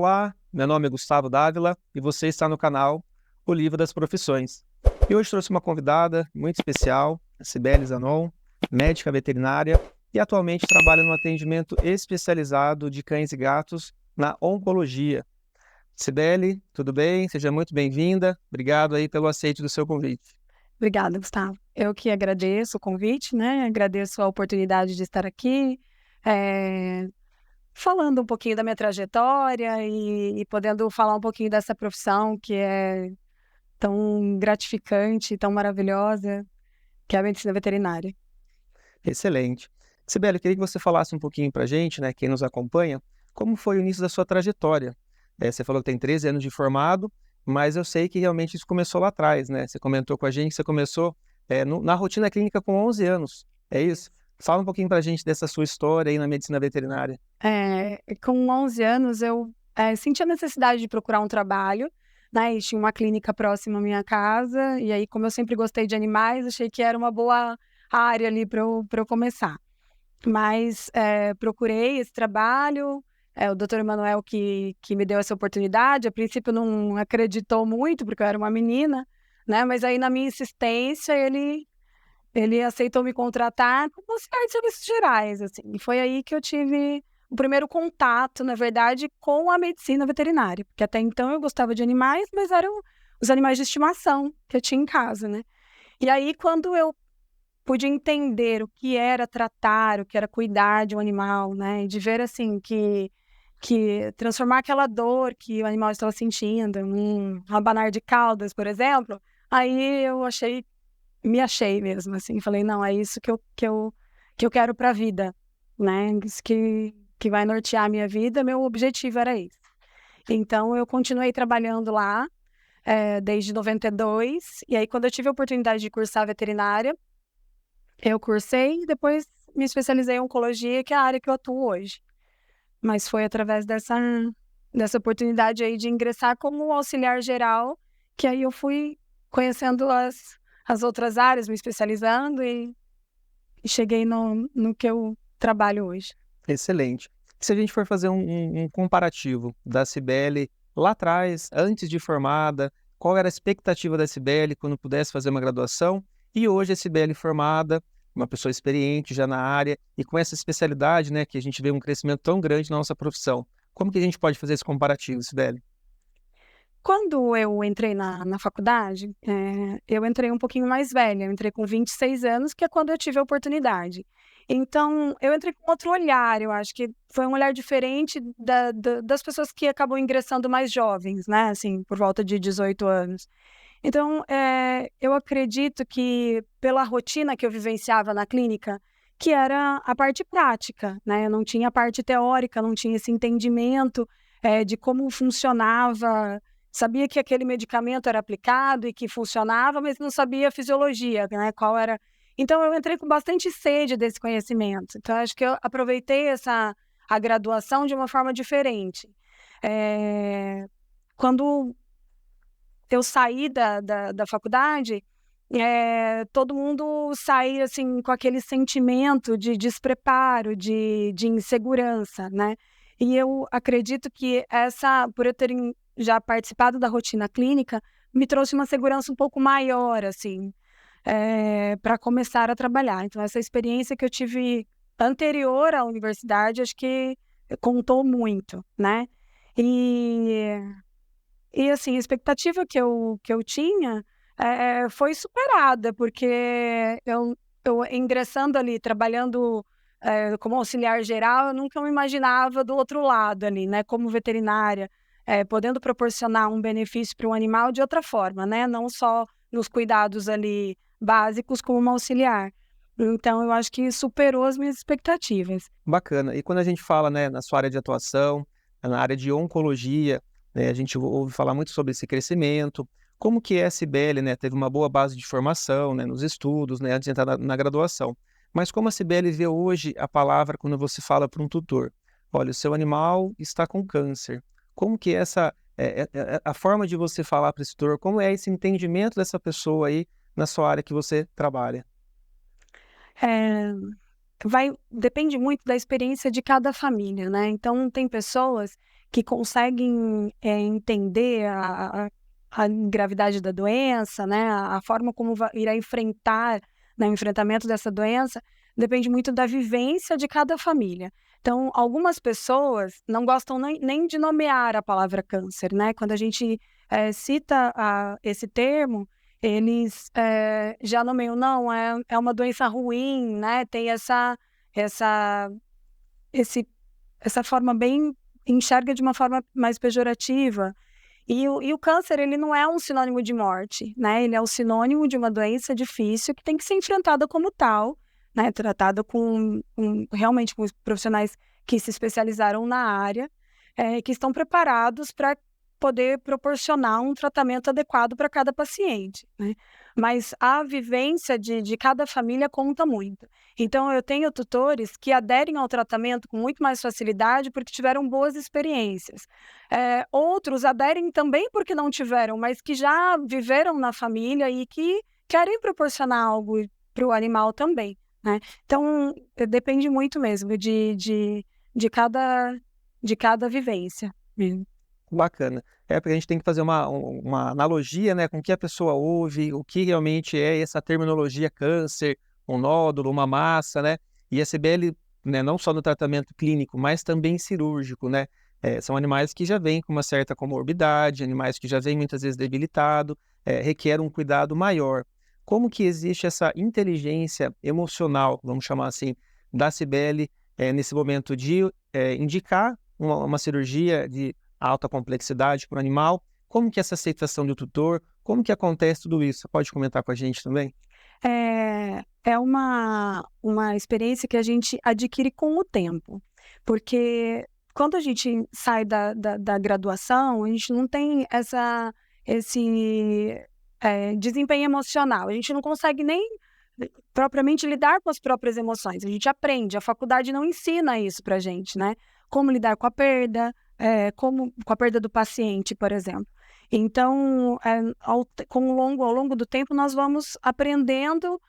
Olá, meu nome é Gustavo Dávila e você está no canal O Livro das Profissões. E hoje trouxe uma convidada muito especial, a Cibele Zanon, médica veterinária e atualmente trabalha no atendimento especializado de cães e gatos na oncologia. Cibele, tudo bem? Seja muito bem-vinda. Obrigado aí pelo aceite do seu convite. Obrigada, Gustavo. Eu que agradeço o convite, né? Agradeço a oportunidade de estar aqui, eh, falando um pouquinho da minha trajetória e podendo falar um pouquinho dessa profissão que é tão gratificante, tão maravilhosa, que é a medicina veterinária. Excelente. Sibeli, eu queria que você falasse um pouquinho para a gente, né, quem nos acompanha, como foi o início da sua trajetória. Você falou que tem 13 anos de formado, mas eu sei que realmente isso começou lá atrás, né? Você comentou com a gente que você começou na rotina clínica com 11 anos, é isso? Fala um pouquinho para a gente dessa sua história aí na medicina veterinária. Com 11 anos, eu senti a necessidade de procurar um trabalho, né? E tinha uma clínica próxima à minha casa, e aí, como eu sempre gostei de animais, achei que era uma boa área ali para eu começar. Mas procurei esse trabalho, o doutor Emanuel que me deu essa oportunidade. A princípio não acreditou muito, porque eu era uma menina, né? Mas aí na minha insistência ele aceitou me contratar como auxiliar de serviços gerais, assim. E foi aí que eu tive o primeiro contato, na verdade, com a medicina veterinária, porque até então eu gostava de animais, mas eram os animais de estimação que eu tinha em casa, né? E aí, quando eu pude entender o que era tratar, o que era cuidar de um animal, né? De ver assim que transformar aquela dor que o animal estava sentindo em um abanar de caudas, por exemplo, aí eu me achei mesmo, assim, falei, não, é isso que eu quero para a vida, né? Isso que vai nortear a minha vida, meu objetivo era esse. Então eu continuei trabalhando lá desde 92, e aí quando eu tive a oportunidade de cursar veterinária, eu cursei e depois me especializei em oncologia, que é a área que eu atuo hoje. Mas foi através dessa oportunidade aí de ingressar como auxiliar geral, que aí eu fui conhecendo as outras áreas, me especializando e cheguei no que eu trabalho hoje. Excelente. Se a gente for fazer um comparativo da Cibele lá atrás, antes de formada, qual era a expectativa da Cibele quando pudesse fazer uma graduação, e hoje a Cibele formada, uma pessoa experiente já na área, e com essa especialidade, né, que a gente vê um crescimento tão grande na nossa profissão. Como que a gente pode fazer esse comparativo, Cibele? Quando eu entrei na faculdade, eu entrei um pouquinho mais velha, eu entrei com 26 anos, que é quando eu tive a oportunidade. Então, eu entrei com outro olhar, eu acho que foi um olhar diferente das pessoas que acabam ingressando mais jovens, né, assim, por volta de 18 anos. Então, eu acredito que pela rotina que eu vivenciava na clínica, que era a parte prática, né, eu não tinha a parte teórica, não tinha esse entendimento, de como funcionava. Sabia que aquele medicamento era aplicado e que funcionava, mas não sabia a fisiologia, né, qual era. Então eu entrei com bastante sede desse conhecimento. Então acho que eu aproveitei a graduação de uma forma diferente. Quando eu saí da faculdade, todo mundo saía, assim, com aquele sentimento de despreparo, de insegurança, né. E eu acredito que por eu ter já participado da rotina clínica, me trouxe uma segurança um pouco maior, assim, para começar a trabalhar. Então essa experiência que eu tive anterior à universidade, acho que contou muito, né. E assim, a expectativa que eu tinha, foi superada, porque eu ingressando ali, trabalhando, como auxiliar geral, eu nunca me imaginava do outro lado ali, né, como veterinária, podendo proporcionar um benefício para o animal de outra forma, né, não só nos cuidados ali básicos como uma auxiliar. Então eu acho que superou as minhas expectativas. Bacana. E quando a gente fala, né, na sua área de atuação, na área de oncologia, né, a gente ouve falar muito sobre esse crescimento. Como que é a Cibele, né, teve uma boa base de formação, né, nos estudos, né, antes de entrar na graduação. Mas como a Cibele vê hoje a palavra quando você fala para um tutor? Olha, o seu animal está com câncer. Como que é a forma de você falar para esse tutor? Como é esse entendimento dessa pessoa aí na sua área que você trabalha? Eh depende muito da experiência de cada família, né. Então tem pessoas que conseguem entender a gravidade da doença, né, a forma como irá enfrentar, né, o enfrentamento dessa doença, depende muito da vivência de cada família. Então, algumas pessoas não gostam nem de nomear a palavra câncer, né? Quando a gente cita esse termo, eles já nomeiam, não, é uma doença ruim, né? Tem essa, essa forma bem, enxerga de uma forma mais pejorativa. E o câncer, ele não é um sinônimo de morte, né? Ele é um sinônimo de uma doença difícil que tem que ser enfrentada como tal, né? Tratada realmente com os profissionais que se especializaram na área, que estão preparados para poder proporcionar um tratamento adequado para cada paciente, né? Mas a vivência de cada família conta muito. Então, eu tenho tutores que aderem ao tratamento com muito mais facilidade porque tiveram boas experiências. Outros aderem também porque não tiveram, mas que já viveram na família e que querem proporcionar algo para o animal também, né? Então, depende muito mesmo de cada vivência. Bacana. Porque a gente tem que fazer uma analogia, né, com o que a pessoa ouve, o que realmente é essa terminologia câncer, um nódulo, uma massa, né? E a CBL, né, não só no tratamento clínico, mas também cirúrgico, né? São animais que já vêm com uma certa comorbidade, animais que já vêm muitas vezes debilitados, requer um cuidado maior. Como que existe essa inteligência emocional, vamos chamar assim, da CBL nesse momento de indicar uma cirurgia de alta complexidade para o animal? Como que é essa aceitação do tutor? Como que acontece tudo isso? Você pode comentar com a gente também? É uma experiência que a gente adquire com o tempo, porque quando a gente sai da graduação, a gente não tem esse desempenho emocional, a gente não consegue nem propriamente lidar com as próprias emoções, a gente aprende, a faculdade não ensina isso pra gente, né? Como lidar com a perda, com a perda do paciente, por exemplo. Então, ao longo do tempo, nós vamos aprendendo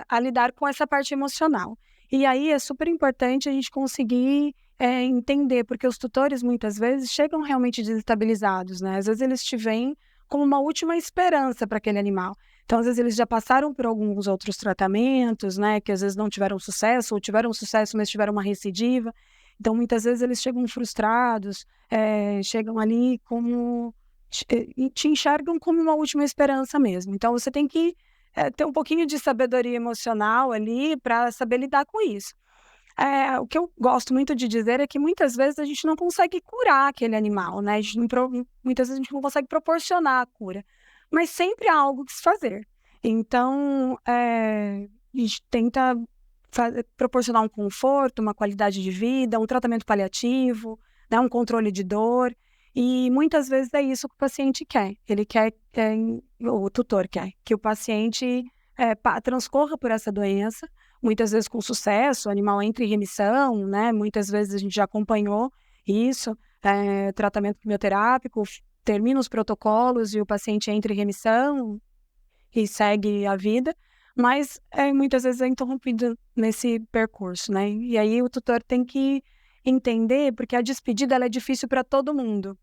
a lidar com essa parte emocional. E aí é super importante a gente conseguir entender, porque os tutores muitas vezes chegam realmente desestabilizados, né? Às vezes eles te veem como uma última esperança para aquele animal. Então, às vezes eles já passaram por alguns outros tratamentos, né? Que às vezes não tiveram sucesso, ou tiveram sucesso, mas tiveram uma recidiva. Então, muitas vezes eles chegam frustrados, chegam ali como te enxergam como uma última esperança mesmo. Então, você tem que ter um pouquinho de sabedoria emocional ali para saber lidar com isso. O que eu gosto muito de dizer é que muitas vezes a gente não consegue curar aquele animal, né? Muitas vezes a gente não consegue proporcionar a cura, mas sempre há algo que se fazer. Então, a gente tenta proporcionar um conforto, uma qualidade de vida, um tratamento paliativo, né, um controle de dor. E muitas vezes é isso que o paciente quer. Ele quer, o tutor quer, que o paciente transcorra por essa doença, muitas vezes com sucesso, o animal entra em remissão, né? Muitas vezes a gente já acompanhou isso, tratamento quimioterápico, termina os protocolos e o paciente entra em remissão e segue a vida, mas muitas vezes é interrompido nesse percurso, né? E aí o tutor tem que entender, porque a despedida ela é difícil para todo mundo,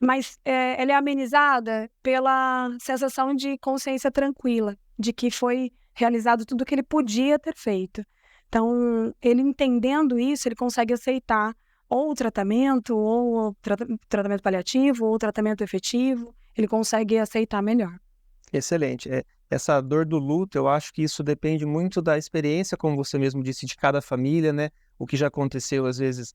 mas ela é amenizada pela sensação de consciência tranquila, de que foi realizado tudo o que ele podia ter feito. Então, ele entendendo isso, ele consegue aceitar ou o tratamento, ou o tratamento paliativo, ou o tratamento efetivo, ele consegue aceitar melhor. Excelente. Essa dor do luto, eu acho que isso depende muito da experiência, como você mesmo disse, de cada família, né? O que já aconteceu, às vezes,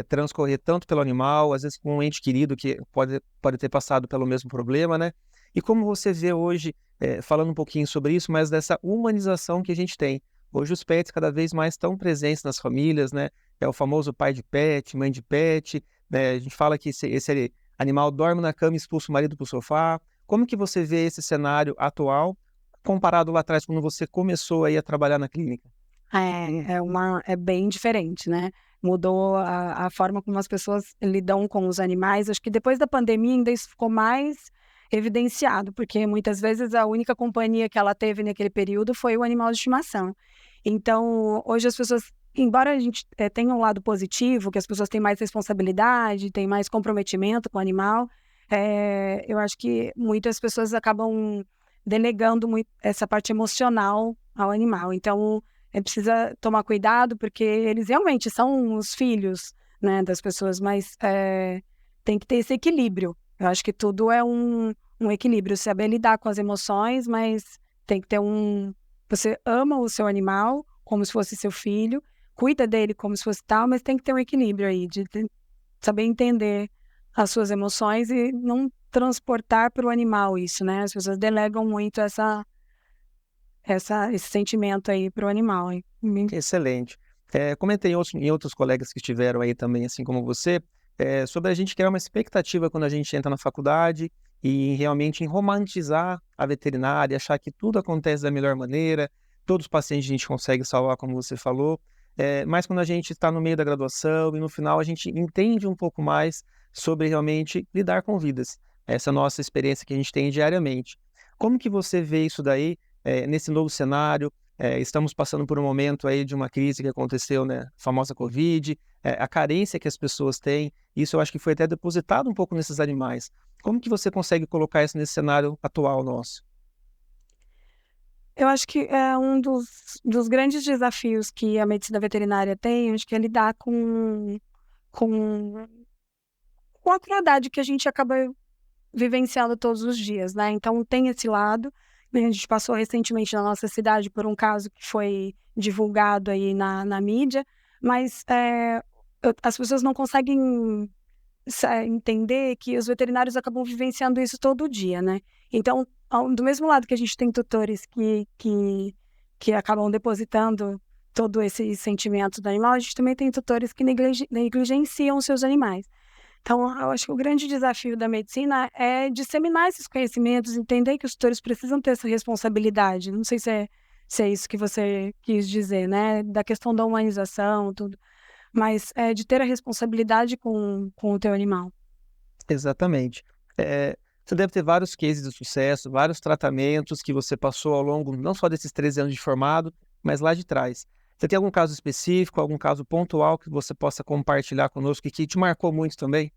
transcorrer tanto pelo animal, às vezes com um ente querido que pode ter passado pelo mesmo problema, né? E como você vê hoje, falando um pouquinho sobre isso, mas dessa humanização que a gente tem. Hoje os pets cada vez mais estão presentes nas famílias, né? É o famoso pai de pet, mãe de pet, né? A gente fala que esse animal dorme na cama e expulsa o marido para o sofá. Como que você vê esse cenário atual comparado lá atrás, quando você começou aí a trabalhar na clínica? É bem diferente, né? Mudou a forma como as pessoas lidam com os animais. Acho que depois da pandemia ainda isso ficou mais evidenciado, porque muitas vezes a única companhia que ela teve naquele período foi o animal de estimação. Então, hoje as pessoas embora a gente tenha um lado positivo, que as pessoas têm mais responsabilidade, têm mais comprometimento com o animal, eu acho que muitas pessoas acabam delegando muito essa parte emocional ao animal. Então, precisa tomar cuidado, porque eles realmente são os filhos, né, das pessoas, mas tem que ter esse equilíbrio. Eu acho que tudo é um equilíbrio, saber lidar com as emoções, mas tem que ter Você ama o seu animal como se fosse seu filho, cuida dele como se fosse tal, mas tem que ter um equilíbrio aí, de saber entender as suas emoções e não transportar para o animal isso, né? As pessoas delegam muito esse sentimento aí para o animal. Excelente. Comentei em outros colegas que estiveram aí também, assim como você, sobre a gente criar uma expectativa quando a gente entra na faculdade e realmente em romantizar a veterinária, achar que tudo acontece da melhor maneira, todos os pacientes a gente consegue salvar, como você falou, mas quando a gente está no meio da graduação e no final a gente entende um pouco mais sobre realmente lidar com vidas, essa nossa experiência que a gente tem diariamente. Como que você vê isso daí, nesse novo cenário? Estamos passando por um momento aí de uma crise que aconteceu, né, a famosa Covid, a carência que as pessoas têm, isso eu acho que foi até depositado um pouco nesses animais. Como que você consegue colocar isso nesse cenário atual nosso? Eu acho que é um dos grandes desafios que a medicina veterinária tem, acho que é lidar com, com a crueldade que a gente acaba vivenciando todos os dias, né? Então tem esse lado, né? A gente passou recentemente na nossa cidade por um caso que foi divulgado aí na mídia, mas as pessoas não conseguem entender que os veterinários acabam vivenciando isso todo dia, né? Então, do mesmo lado que a gente tem tutores que acabam depositando todo esse sentimento do animal, a gente também tem tutores que negligenciam seus animais. Então, eu acho que o grande desafio da medicina é disseminar esses conhecimentos, entender que os tutores precisam ter essa responsabilidade. Não sei se é isso que você quis dizer, né? Da questão da humanização, tudo. Mas de ter a responsabilidade com o teu animal. Exatamente. Você deve ter vários cases de sucesso, vários tratamentos que você passou ao longo não só desses 13 anos de formado, mas lá de trás. Você tem algum caso específico, algum caso pontual que você possa compartilhar conosco e que te marcou muito também?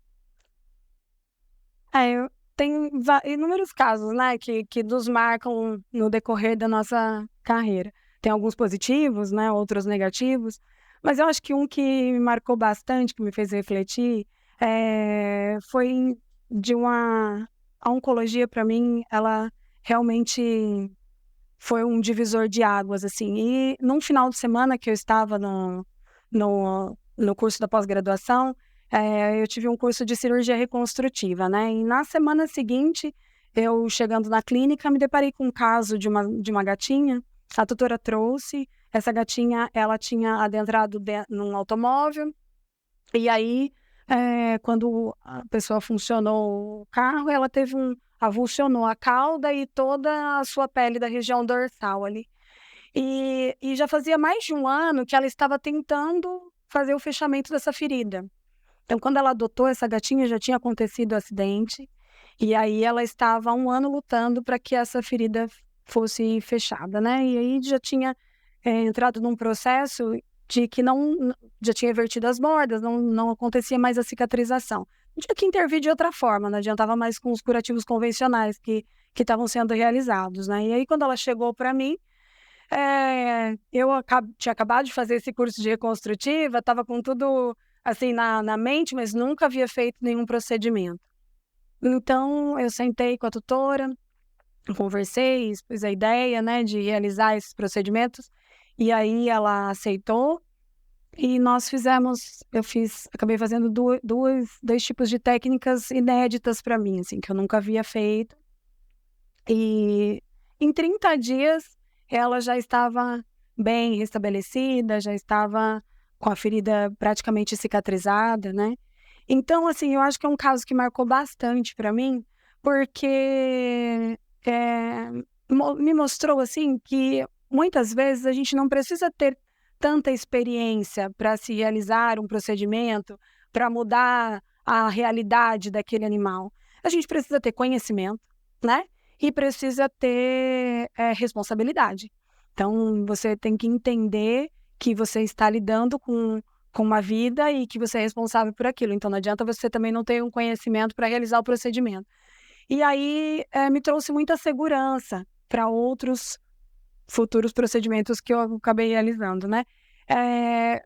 Eu tenho inúmeros casos, né, que nos marcam no decorrer da nossa carreira. Tem alguns positivos, né, outros negativos, mas eu acho que um que me marcou bastante, que me fez refletir, foi de a oncologia. Para mim, ela realmente foi um divisor de águas, assim. E num final de semana que eu estava no curso da pós-graduação, eu tive um curso de cirurgia reconstrutiva, né? E na semana seguinte, eu chegando na clínica, me deparei com um caso de uma gatinha. A tutora trouxe, essa gatinha, ela tinha adentrado num automóvel, e aí, quando a pessoa funcionou o carro, ela avulsionou a cauda e toda a sua pele da região dorsal ali. E já fazia mais de um ano que ela estava tentando fazer o fechamento dessa ferida. Então, quando ela adotou essa gatinha, já tinha acontecido o acidente, e aí ela estava há um ano lutando para que essa ferida fosse fechada, né? E aí já tinha entrado num processo de que já tinha vertido as bordas, não acontecia mais a cicatrização. Tinha que intervir de outra forma, não adiantava mais com os curativos convencionais que estavam sendo realizados, né? E aí, quando ela chegou para mim, eu tinha acabado de fazer esse curso de reconstrutiva, estava com tudo assim na mente, mas nunca havia feito nenhum procedimento. Então, eu sentei com a tutora, conversei, expus a ideia, né, de realizar esses procedimentos, e aí ela aceitou, e acabei fazendo dois tipos de técnicas inéditas para mim, assim, que eu nunca havia feito. E em 30 dias ela já estava bem restabelecida, já estava com a ferida praticamente cicatrizada, né. Então, assim, eu acho que é um caso que marcou bastante para mim, porque, me mostrou, assim, que muitas vezes a gente não precisa ter tanta experiência para se realizar um procedimento, para mudar a realidade daquele animal. A gente precisa ter conhecimento, né, e precisa ter, responsabilidade. Então, você tem que entender que você está lidando com uma vida e que você é responsável por aquilo. Então, não adianta você também não ter um conhecimento para realizar o procedimento. E aí, me trouxe muita segurança para outros futuros procedimentos que eu acabei realizando, né?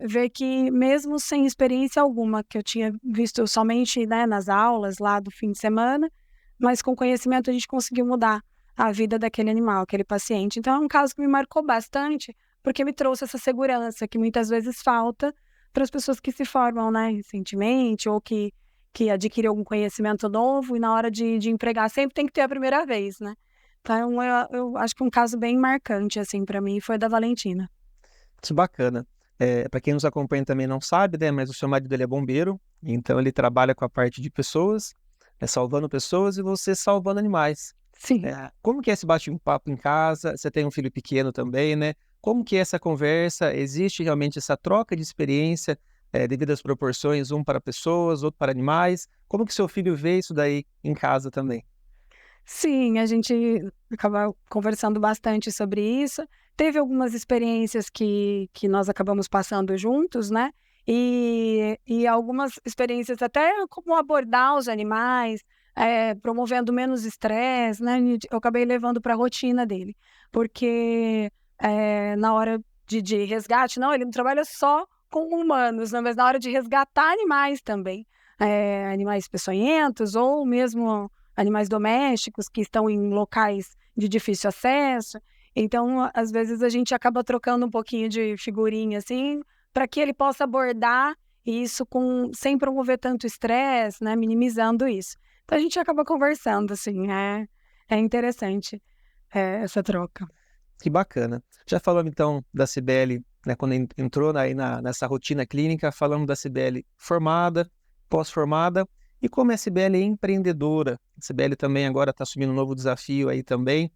Ver que mesmo sem experiência alguma, que eu tinha visto somente, né, nas aulas lá do fim de semana, mas com conhecimento a gente conseguiu mudar a vida daquele animal, aquele paciente. Então é um caso que me marcou bastante, porque me trouxe essa segurança que muitas vezes falta para as pessoas que se formam, né, recentemente, ou que adquirem algum conhecimento novo, e na hora de empregar sempre tem que ter a primeira vez, né? Então eu acho que um caso bem marcante, assim, para mim, foi da Valentina. Que bacana. Para quem nos acompanha também não sabe, né, mas o seu marido ele é bombeiro, então ele trabalha com a parte de pessoas, salvando pessoas e você salvando animais. Sim. Como que é esse bate-papo em casa? Você tem um filho pequeno também, né? Como que é essa conversa? Existe realmente essa troca de experiência, devido às proporções, um para pessoas, outro para animais? Como que seu filho vê isso daí em casa também? Sim, a gente acaba conversando bastante sobre isso. Teve algumas experiências que nós acabamos passando juntos, né? E algumas experiências até como abordar os animais, promovendo menos estresse, né? Eu acabei levando para a rotina dele, porque na hora de resgate, não, ele não trabalha só com humanos, né? Mas na hora de resgatar animais também, animais peçonhentos ou mesmo animais domésticos que estão em locais de difícil acesso. Então, às vezes, a gente acaba trocando um pouquinho de figurinha, assim, para que ele possa abordar isso sem promover tanto estresse, né, minimizando isso. Então, a gente acaba conversando, assim, é interessante essa troca. Que bacana. Já falamos então da Cibele, né, quando entrou aí nessa rotina clínica, falamos da Cibele formada, pós-formada, e como a Cibele é empreendedora. A Cibele também agora está assumindo um novo desafio aí também.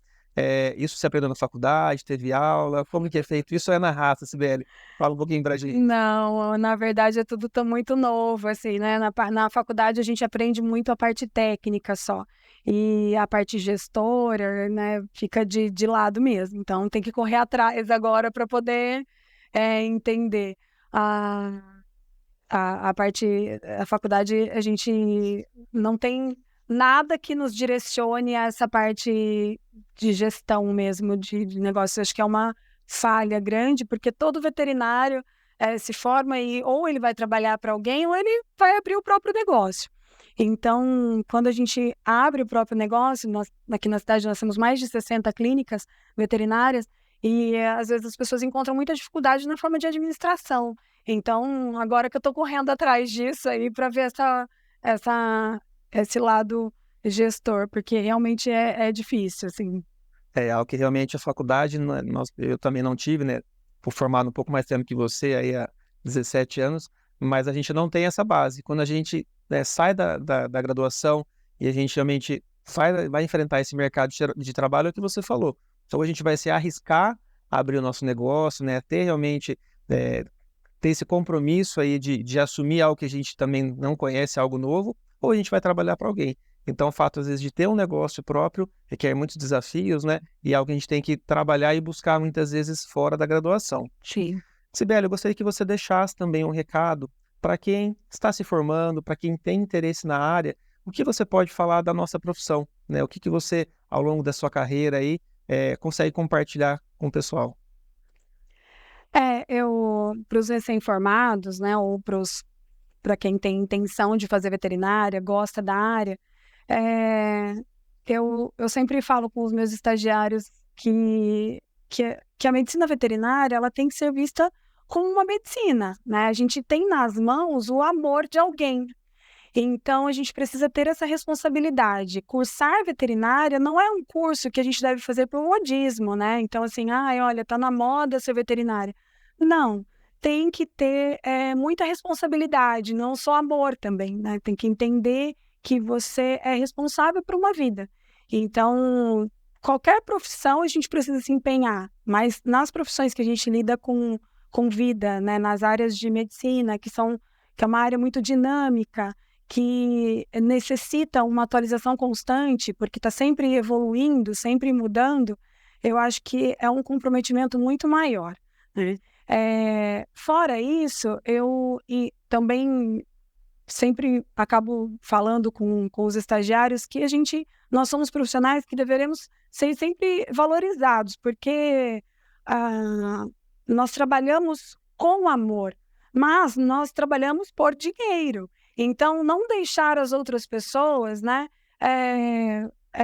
Isso você aprendeu na faculdade, teve aula, como que é feito? Isso é na raça, Cibele. Fala um pouquinho pra gente. Não, na verdade é tudo tão muito novo, assim, né? Na faculdade a gente aprende muito a parte técnica só. E a parte gestora, né, fica de lado mesmo. Então tem que correr atrás agora para poder entender. A, a faculdade, a gente não tem nada que nos direcione a essa parte de gestão mesmo, de negócio. Acho que é uma falha grande, porque todo veterinário se forma e ou ele vai trabalhar para alguém ou ele vai abrir o próprio negócio. Então, quando a gente abre o próprio negócio, aqui na cidade nós temos mais de 60 clínicas veterinárias e às vezes as pessoas encontram muita dificuldade na forma de administração. Então, agora que eu estou correndo atrás disso aí para ver esse lado gestor, porque realmente é difícil, assim. É algo que realmente a faculdade, eu também não tive, né? Fui formado um pouco mais tempo que você, aí há 17 anos, mas a gente não tem essa base. Quando a gente, né, sai da graduação e a gente realmente vai enfrentar esse mercado de trabalho, é o que você falou. Então a gente vai se arriscar a abrir o nosso negócio, né? Ter realmente, ter esse compromisso aí de assumir algo que a gente também não conhece, algo novo, ou a gente vai trabalhar para alguém. Então, o fato, às vezes, de ter um negócio próprio requer muitos desafios, né? E é algo que a gente tem que trabalhar e buscar, muitas vezes, fora da graduação. Sim. Sibeli, eu gostaria que você deixasse também um recado para quem está se formando, para quem tem interesse na área, o que você pode falar da nossa profissão, né? O que você, ao longo da sua carreira aí, consegue compartilhar com o pessoal? Para os recém-formados, né, ou para quem tem intenção de fazer veterinária, gosta da área, é, eu sempre falo com os meus estagiários que a medicina veterinária ela tem que ser vista como uma medicina, né? A gente tem nas mãos o amor de alguém. Então, a gente precisa ter essa responsabilidade. Cursar veterinária não é um curso que a gente deve fazer por modismo, né? Então, assim, olha, tá na moda ser veterinária. Não, tem que ter muita responsabilidade, não só amor também, né? Tem que entender que você é responsável por uma vida. Então, qualquer profissão a gente precisa se empenhar, mas nas profissões que a gente lida com vida, né? Nas áreas de medicina, que é uma área muito dinâmica, que necessita uma atualização constante, porque está sempre evoluindo, sempre mudando, eu acho que é um comprometimento muito maior, né? Fora isso, eu também sempre acabo falando com os estagiários que nós somos profissionais que deveremos ser sempre valorizados, porque nós trabalhamos com amor, mas nós trabalhamos por dinheiro. Então, não deixar as outras pessoas, né,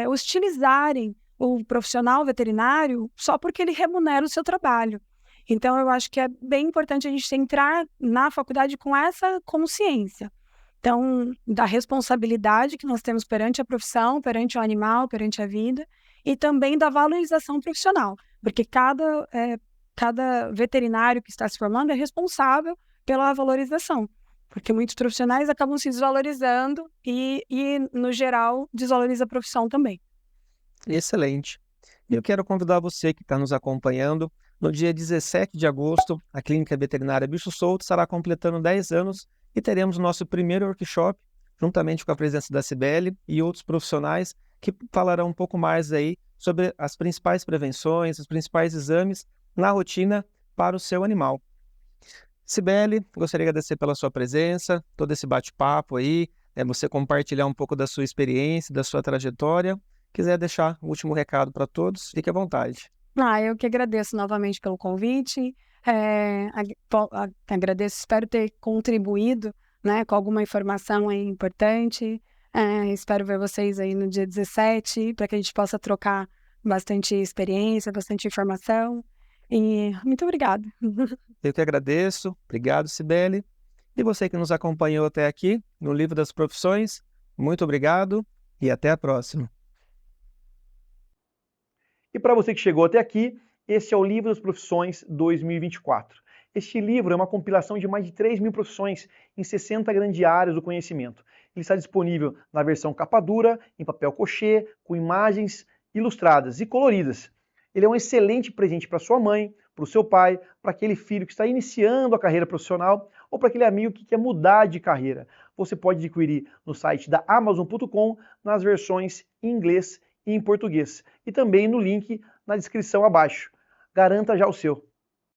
hostilizarem o profissional veterinário só porque ele remunera o seu trabalho. Então, eu acho que é bem importante a gente entrar na faculdade com essa consciência. Então, da responsabilidade que nós temos perante a profissão, perante o animal, perante a vida, e também da valorização profissional, porque cada veterinário que está se formando é responsável pela valorização, porque muitos profissionais acabam se desvalorizando e no geral, desvaloriza a profissão também. Excelente. Eu quero convidar você que está nos acompanhando. No dia 17 de agosto, a Clínica Veterinária Bicho Solto estará completando 10 anos e teremos o nosso primeiro workshop, juntamente com a presença da Cibele e outros profissionais que falarão um pouco mais aí sobre as principais prevenções, os principais exames na rotina para o seu animal. Cibele, gostaria de agradecer pela sua presença, todo esse bate-papo aí, você compartilhar um pouco da sua experiência, da sua trajetória. Quiser deixar o último recado para todos, fique à vontade. Eu que agradeço novamente pelo convite, agradeço, espero ter contribuído, né, com alguma informação aí importante, espero ver vocês aí no dia 17, para que a gente possa trocar bastante experiência, bastante informação, e muito obrigada. Eu que agradeço, obrigado, Cibele. E você que nos acompanhou até aqui no Livro das Profissões, muito obrigado e até a próxima. E para você que chegou até aqui, esse é o Livro das Profissões 2024. Este livro é uma compilação de mais de 3.000 profissões em 60 grandes áreas do conhecimento. Ele está disponível na versão capa dura, em papel cochê, com imagens ilustradas e coloridas. Ele é um excelente presente para sua mãe, para o seu pai, para aquele filho que está iniciando a carreira profissional ou para aquele amigo que quer mudar de carreira. Você pode adquirir no site da Amazon.com nas versões em inglês e em português. E também no link na descrição abaixo. Garanta já o seu.